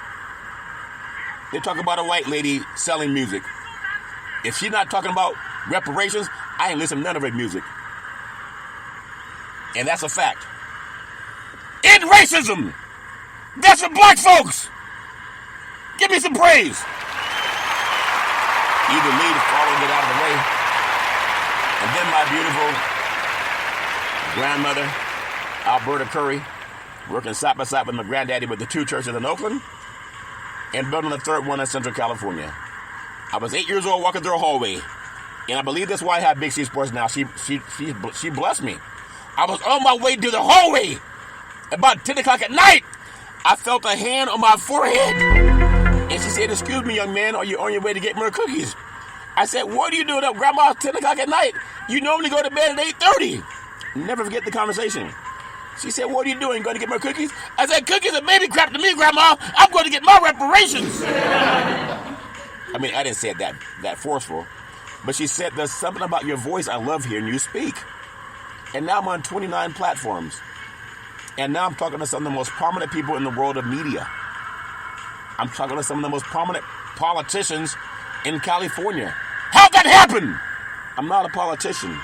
They talk about a white lady selling music. If she's not talking about reparations, I ain't listening to none of her music. And that's a fact. End racism! That's for black folks! Give me some praise! Either lead or follow, get out of the way. And then my beautiful grandmother, Alberta Curry, working side by side with my granddaddy with the 2 churches in Oakland and building the 3rd one in Central California. I was 8 years old walking through a hallway. And I believe that's why I have Big C Sports now. She blessed me. I was on my way to the hallway. About 10 o'clock at night, I felt a hand on my forehead. And she said, excuse me, young man, are you on your way to get more cookies? I said, what are you doing up, Grandma, 10 o'clock at night? You normally go to bed at 8:30. Never forget the conversation. She said, what are you doing? Going to get more cookies? I said, cookies are baby crap to me, Grandma. I'm going to get my reparations. I mean, I didn't say it that forceful. But she said, there's something about your voice I love hearing you speak. And now I'm on 29 platforms. And now I'm talking to some of the most prominent people in the world of media. I'm talking to some of the most prominent politicians in California. How'd that happen? I'm not a politician.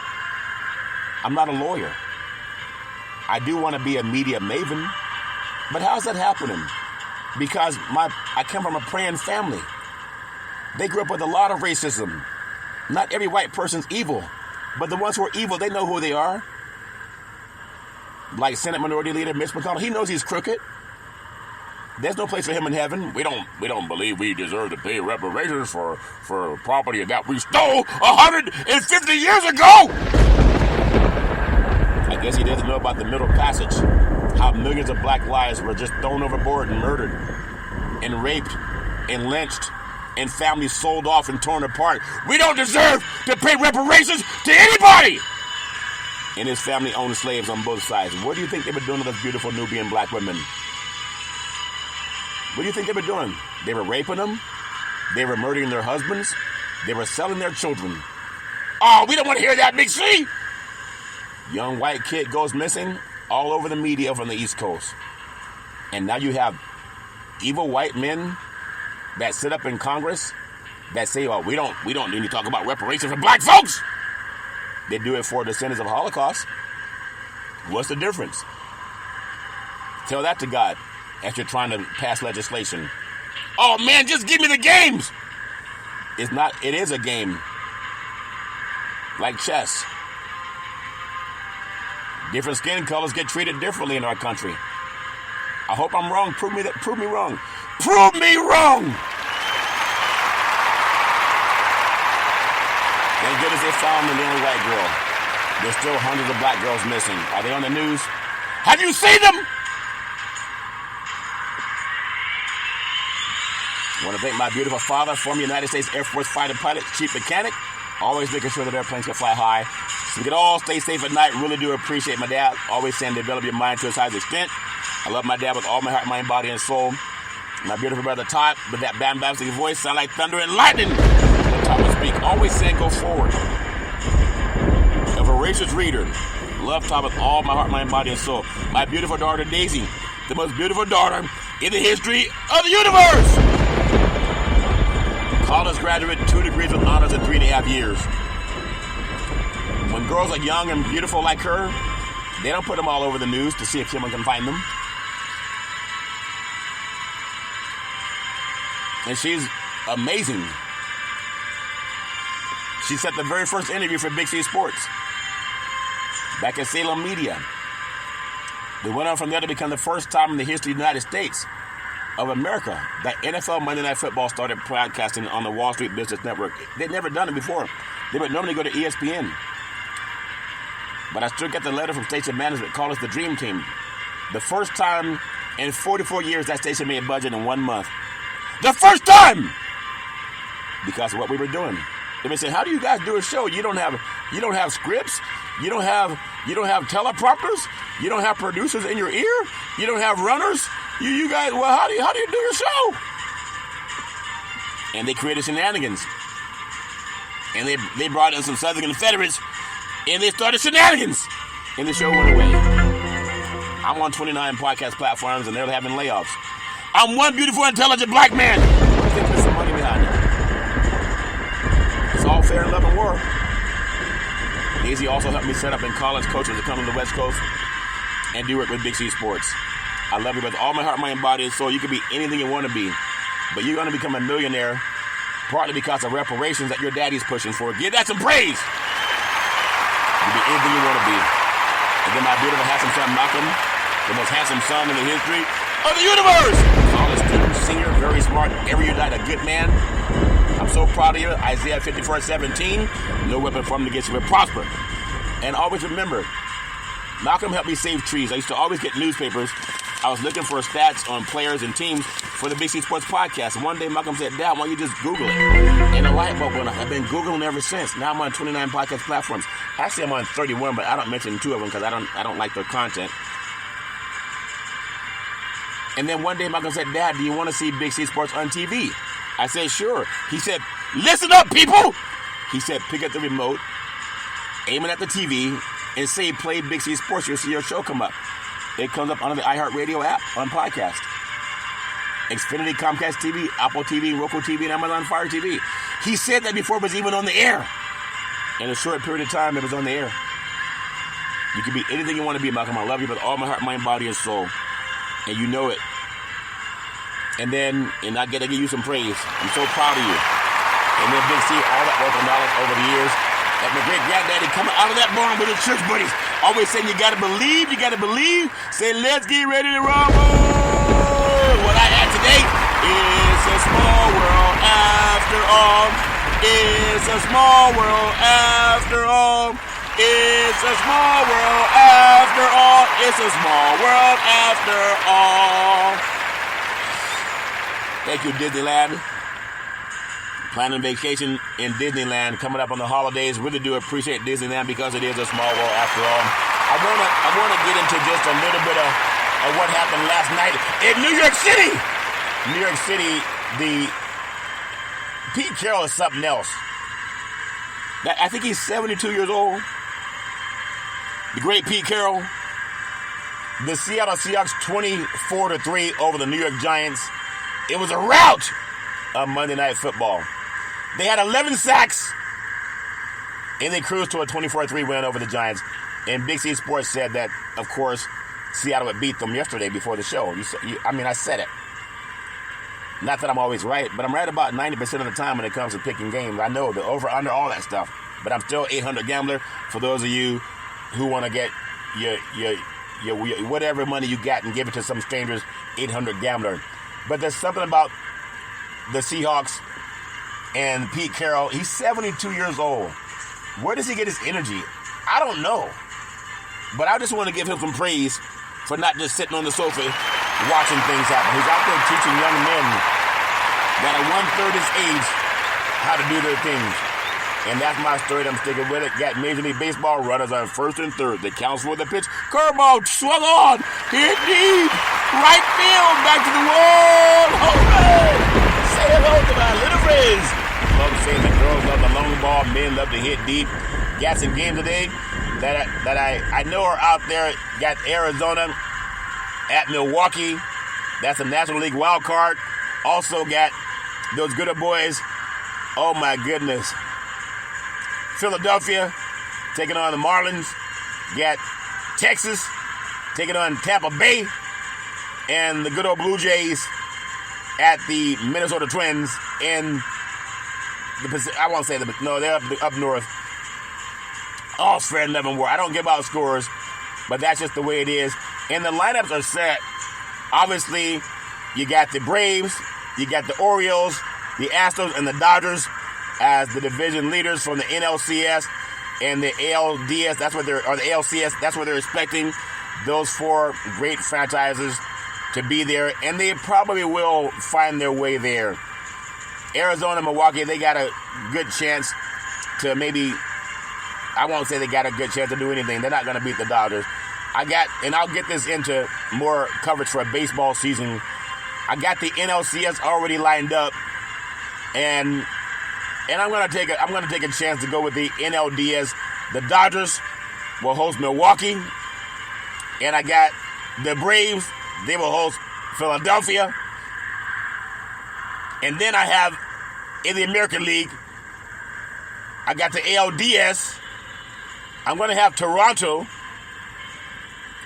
I'm not a lawyer. I do want to be a media maven. But how's that happening? Because I come from a praying family. They grew up with a lot of racism. Not every white person's evil, but the ones who are evil, they know who they are. Like Senate Minority Leader Mitch McConnell, he knows he's crooked. There's no place for him in heaven. We don't believe we deserve to pay reparations for property that we stole 150 years ago. I guess he doesn't know about the Middle Passage. how millions of black lives were just thrown overboard and murdered and raped and lynched and families sold off and torn apart. We don't deserve to pay reparations to anybody! And his family owned slaves on both sides. What do you think they were doing to those beautiful Nubian black women? What do you think they were doing? They were raping them. They were murdering their husbands. They were selling their children. Oh, we don't want to hear that, Big C! Young white kid goes missing all over the media from the East Coast. And now you have evil white men that sit up in Congress that say, well, we don't need to talk about reparations for black folks. They do it for descendants of Holocaust. What's the difference? Tell that to God as you're trying to pass legislation. Oh man, just give me the games. It is a game. Like chess. Different skin colors get treated differently in our country. I hope I'm wrong. Prove me wrong. Prove me wrong! Thank goodness they found the only white girl. There's still hundreds of black girls missing. Are they on the news? Have you seen them? I want to thank my beautiful father, former United States Air Force fighter pilot, chief mechanic, always making sure that airplanes can fly high. So we can all stay safe at night. Really do appreciate my dad. Always saying develop your mind to its highest extent. I love my dad with all my heart, mind, body, and soul. My beautiful brother Todd, with that bombastic voice, sound like thunder and lightning. Todd will speak, always saying go forward. A voracious reader. Love Todd with all my heart, mind, body, and soul. My beautiful daughter Daisy, the most beautiful daughter in the history of the universe. College graduate, 2 degrees with honors in 3.5 years. When girls are young and beautiful like her, they don't put them all over the news to see if someone can find them. And she's amazing. She set the very first interview for Big C Sports back at Salem Media. They went on from there to become the first time in the history of the United States of America that NFL Monday Night Football started broadcasting on the Wall Street Business Network. They'd never done it before. They would normally go to ESPN. But I still get the letter from station management, call us the Dream Team. The first time in 44 years that station made a budget in 1 month. The first time! Because of what we were doing. They would say, how do you guys do a show? You don't have scripts? You don't have teleprompters? You don't have producers in your ear? You don't have runners? You guys, well, how do you do your show? And they created shenanigans. And they brought in some Southern Confederates, and they started shenanigans. And the show went away. I'm on 29 podcast platforms, and they're having layoffs. I'm one beautiful, intelligent black man. They put some money behind it. It's all fair in love and war. Daisy also helped me set up in college coaches to come to the West Coast and do it with Big C Sports. I love you with all my heart, mind, body, and soul. You can be anything you want to be, but you're going to become a millionaire partly because of reparations that your daddy's pushing for. Give that some praise. You can be anything you want to be. And then my beautiful handsome son, Malcolm, the most handsome son in the history of the universe. College student, senior, very smart, erudite, a good man. I'm so proud of you. Isaiah 54:17. No weapon formed against you will prosper. And always remember, Malcolm helped me save trees. I used to always get newspapers. I was looking for stats on players and teams for the Big C Sports podcast. And one day Malcolm said, Dad, why don't you just Google it? And a light bulb went off. I've been Googling ever since. Now I'm on 29 podcast platforms. Actually, I'm on 31, but I don't mention 2 of them because I don't like their content. And then one day Malcolm said, Dad, do you want to see Big C Sports on TV? I said, sure. He said, listen up, people. He said, pick up the remote, aim it at the TV, and say, play Big C Sports. You'll see your show come up. It comes up under the iHeartRadio app on podcast. Xfinity, Comcast TV, Apple TV, Roku TV, and Amazon Fire TV. He said that before it was even on the air. In a short period of time, it was on the air. You can be anything you want to be, Malcolm. I love you with all my heart, mind, body, and soul. And you know it. And I get to give you some praise. I'm so proud of you. And then Big C, all that work and knowledge over the years. Like my great granddaddy coming out of that barn with his church buddies. Always saying you gotta believe. Say, let's get ready to rumble. What I had today is a small world after all. It's a small world after all. It's a small world after all. It's a small world after all. Thank you, Disneyland. Planning vacation in Disneyland coming up on the holidays. Really do appreciate Disneyland because it is a small world after all. I wanna get into just a little bit of what happened last night in New York City. New York City, the Pete Carroll is something else. I think he's 72 years old. The great Pete Carroll. The Seattle Seahawks 24-3 over the New York Giants. It was a rout of Monday Night Football. They had 11 sacks, and they cruised to a 24-3 win over the Giants. And Big C Sports said that, of course, Seattle would beat them yesterday before the show. I said it. Not that I'm always right, but I'm right about 90% of the time when it comes to picking games. I know the over, under, all that stuff. But I'm still 800 gambler for those of you who want to get your whatever money you got and give it to some strangers, 800 gambler. But there's something about the Seahawks and Pete Carroll. He's 72 years old. Where does he get his energy? I don't know. But I just want to give him some praise for not just sitting on the sofa watching things happen. He's out there teaching young men that are one-third his age how to do their things. And that's my story. I'm sticking with it. Got Major League Baseball runners on first and third. That counts for the pitch. Curveball swung on. Hit deep. Right field. Back to the wall. Home run. Say hello to my little friends. Love saying that girls love the long ball. Men love to hit deep. Got some games today that I know are out there. Got Arizona at Milwaukee. That's a National League wild card. Also got those good old boys. Oh my goodness. Philadelphia taking on the Marlins. Got Texas taking on Tampa Bay. And the good old Blue Jays at the Minnesota Twins in the Pacific. I won't say they're up north. All fair and level war. I don't give out scores, but that's just the way it is. And the lineups are set. Obviously, you got the Braves, you got the Orioles, the Astros, and the Dodgers as the division leaders from the NLCS and the ALDS. That's what the ALCS. That's what they're expecting those four great franchises to be there, and they probably will find their way there. Arizona, Milwaukee, they got a good chance to maybe. I won't say they got a good chance to do anything. They're not going to beat the Dodgers. I'll get this into more coverage for a baseball season. I got the NLCS already lined up, and I'm going to take a chance to go with the NLDS. The Dodgers will host Milwaukee, and I got the Braves. They will host Philadelphia, and then I have in the American League. I got the ALDS. I'm going to have Toronto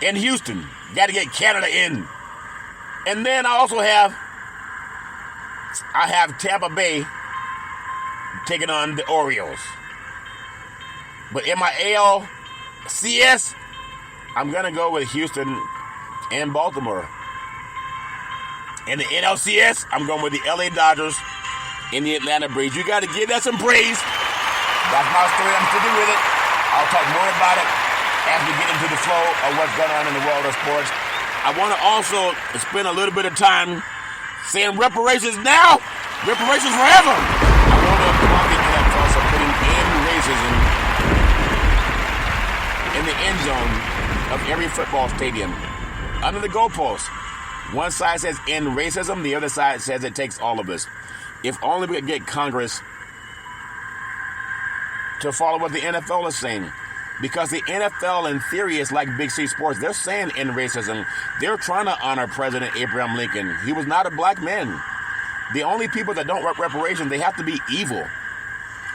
and Houston. Got to get Canada in. And then I also have Tampa Bay taking on the Orioles. But in my ALCS, I'm going to go with Houston and Baltimore. In the NLCS, I'm going with the LA Dodgers and the Atlanta Braves. You got to give that some praise. That's my story. I'm sticking with it. I'll talk more about it as we get into the flow of what's going on in the world of sports. I want to also spend a little bit of time saying reparations now, reparations forever. I want to applaud the NFL for putting end racism in the end zone of every football stadium under the goalpost. One side says end racism, the other side says it takes all of us. If only we could get Congress to follow what the NFL is saying. Because the NFL, in theory, is like Big C Sports. They're saying end racism. They're trying to honor President Abraham Lincoln. He was not a black man. The only people that don't reparations, they have to be evil.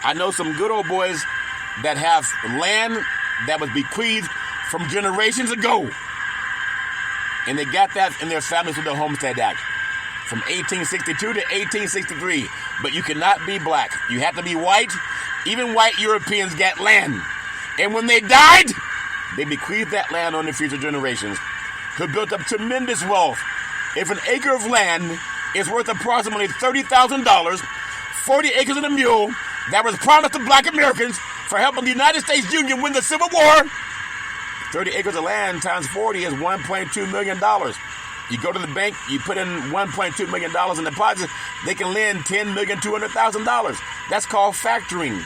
I know some good old boys that have land that was bequeathed from generations ago. And they got that in their families with the Homestead Act. From 1862 to 1863. But you cannot be black. You have to be white. Even white Europeans got land. And when they died, they bequeathed that land on to future generations who built up tremendous wealth. If an acre of land is worth approximately $30,000, 40 acres and a mule that was promised to black Americans for helping the United States Union win the Civil War. 30 acres of land times 40 is $1.2 million. You go to the bank, you put in $1.2 million in deposits, they can lend $10,200,000. That's called factoring.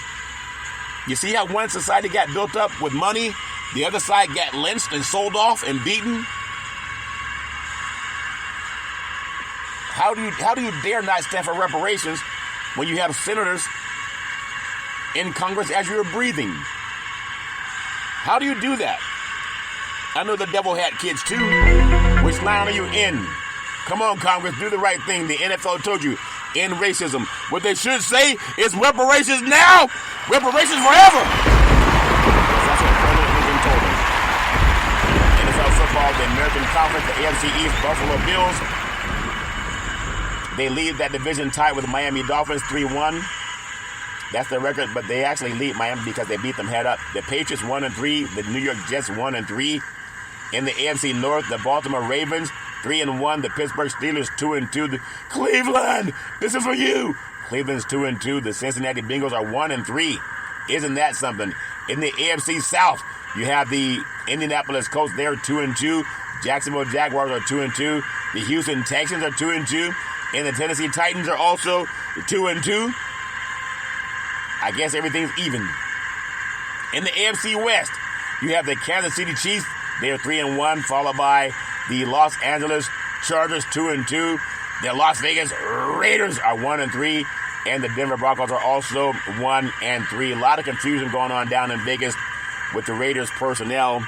You see how one society got built up with money, the other side got lynched and sold off and beaten? How do you dare not stand for reparations when you have senators in Congress as you're breathing? How do you do that? I know the devil had kids too. Which line are you in? Come on, Congress, do the right thing. The NFL told you, end racism. What they should say is reparations now, reparations forever. That's what President Lincoln told them. NFL football, the American Conference, the AFC East, Buffalo Bills. They lead that division tied with the Miami Dolphins 3-1. That's their record, but they actually lead Miami because they beat them head up. The Patriots 1-3, the New York Jets 1-3. In the AFC North, the Baltimore Ravens 3-1, the Pittsburgh Steelers 2-2. The Cleveland, this is for you. Cleveland's 2-2. The Cincinnati Bengals are 1-3. Isn't that something? In the AFC South, you have the Indianapolis Colts. They're 2-2. Jacksonville Jaguars are 2-2. The Houston Texans are 2-2. And the Tennessee Titans are also 2-2. I guess everything's even. In the AFC West, you have the Kansas City Chiefs. They are 3-1, followed by the Los Angeles Chargers 2-2. The Las Vegas Raiders are 1-3, and the Denver Broncos are also 1-3. A lot of confusion going on down in Vegas with the Raiders personnel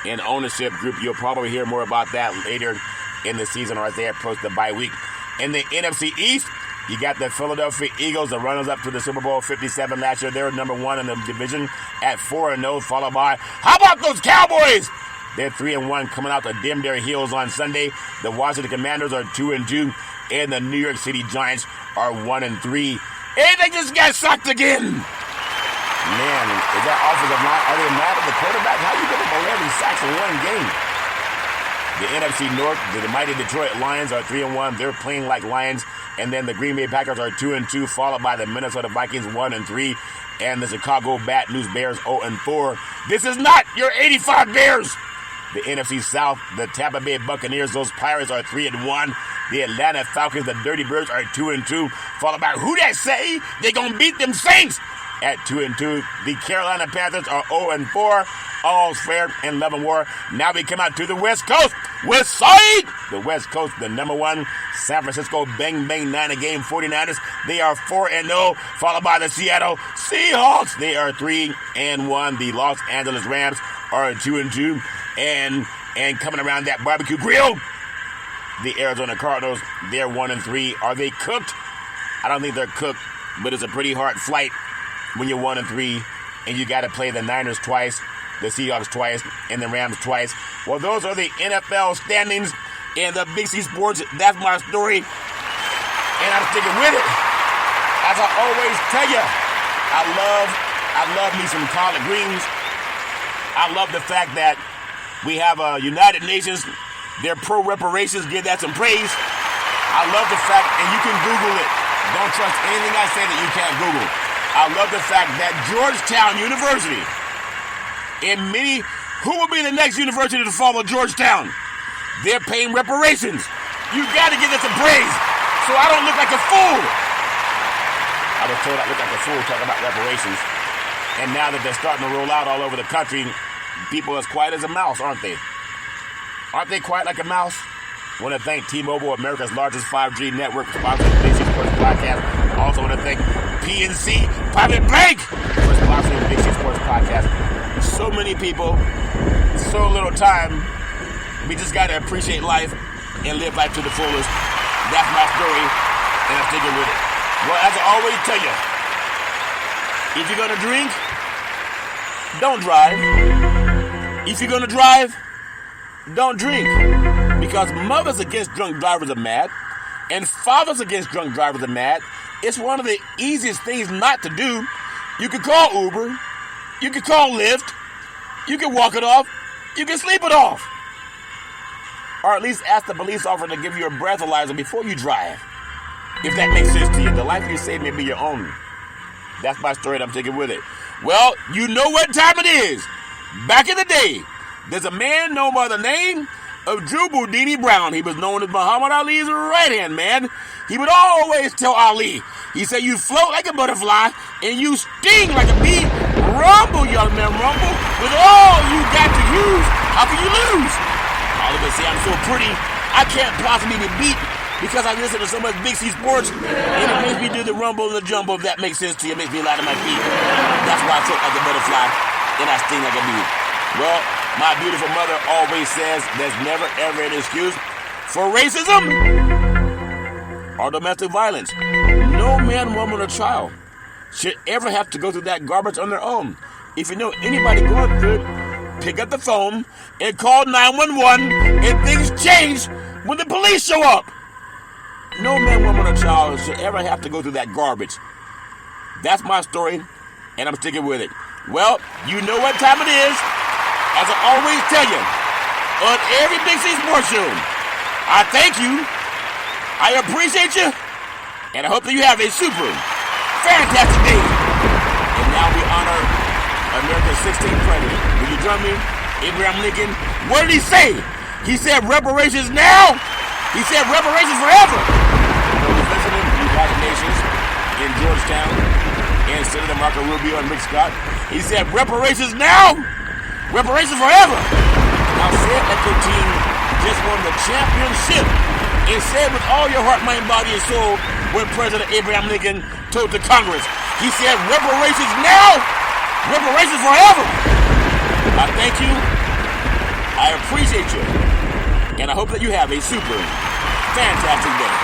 and ownership group. You'll probably hear more about that later in the season or as they approach the bye week. In the NFC East, you got the Philadelphia Eagles, the runners-up to the Super Bowl 57 last year. They were number one in the division at 4-0, followed by, how about those Cowboys? They're 3-1, coming out to dim their heels on Sunday. The Washington Commanders are 2-2, and the New York City Giants are 1-3. Hey, they just got sucked again. Man, is that offensive line? Are they mad at the quarterback? How you get up 11 sacks in one game? The NFC North, the mighty Detroit Lions are 3-1. They're playing like Lions. And then the Green Bay Packers are 2-2, followed by the Minnesota Vikings 1-3, and the Chicago Bat News Bears 0-4. This is not your 85 Bears. The NFC South, the Tampa Bay Buccaneers, those Pirates are 3-1. The Atlanta Falcons, the Dirty Birds are 2-2, followed by who that say they gonna beat them Saints at 2-2. The Carolina Panthers are 0-4. All's fair in love and war. Now we come out to the West Coast. West Side! The West Coast, the number one. San Francisco Bang Bang 9-game 49ers. They are 4-0, followed by the Seattle Seahawks. They are 3-1. The Los Angeles Rams are 2-2. And coming around that barbecue grill, the Arizona Cardinals, they're 1-3. Are they cooked? I don't think they're cooked, but it's a pretty hard flight when you're 1-3 and you got to play the Niners twice, the Seahawks twice, and the Rams twice. Well, those are the NFL standings in the Big C Sports. That's my story, and I'm sticking with it. As I always tell you, I love me some collard greens. I love the fact that we have a United Nations. They're pro-reparations. Give that some praise. I love the fact, and you can Google it. Don't trust anything I say that you can't Google. I love the fact that Georgetown University, who will be the next university to follow Georgetown? They're paying reparations. You got to give it some praise so I don't look like a fool. I was told I look like a fool talking about reparations. And now that they're starting to roll out all over the country, people are as quiet as a mouse, aren't they? Aren't they quiet like a mouse? I want to thank T-Mobile, America's largest 5G network, for sponsoring the Big C Sports Podcast. I also want to thank PNC Private Bank for sponsoring the Big C Sports Podcast. So many people, so little time. We just got to appreciate life and live life to the fullest. That's my story, and I'm sticking with it. Well, as I always tell you, if you're going to drink, don't drive. If you're going to drive, don't drink. Because mothers against drunk drivers are mad, and fathers against drunk drivers are mad. It's one of the easiest things not to do. You can call Uber. You can call Lyft. You can walk it off. You can sleep it off. Or at least ask the police officer to give you a breathalyzer before you drive. If that makes sense to you. The life you save may be your own. That's my story, and I'm sticking with it. Well, you know what time it is. Back in the day, there's a man known by the name of Drew Boudini Brown. He was known as Muhammad Ali's right-hand man. He would always tell Ali, he said, you float like a butterfly and you sting like a bee. Rumble, young man, rumble. With all you got to use, how can you lose? All of us say I'm so pretty, I can't possibly be beat because I listen to so much Big C Sports, and it makes me do the rumble and the jumble. If that makes sense to you, it makes me land on my feet. That's why I float like a butterfly and I sting like a bee. Well, my beautiful mother always says there's never ever an excuse for racism or domestic violence. No man, woman, or child should ever have to go through that garbage on their own. If you know anybody going through it, pick up the phone and call 911 and things change when the police show up. No man, woman, or child should ever have to go through that garbage. That's my story, and I'm sticking with it. Well, you know what time it is. As I always tell you, on every Big C Sports show, I thank you, I appreciate you, and I hope that you have a super, fantastic day. And now we honor America's 16th president. Will you join me? Abraham Lincoln. What did he say? He said reparations now. He said reparations forever. He was listening to the United Nations in Georgetown and Senator Marco Rubio and Rick Scott. He said reparations now. Reparations forever. Now say it like your team just won the championship. And say it with all your heart, mind, body, and soul when President Abraham Lincoln told the Congress. He said reparations now, reparations forever. I thank you. I appreciate you. And I hope that you have a super fantastic day.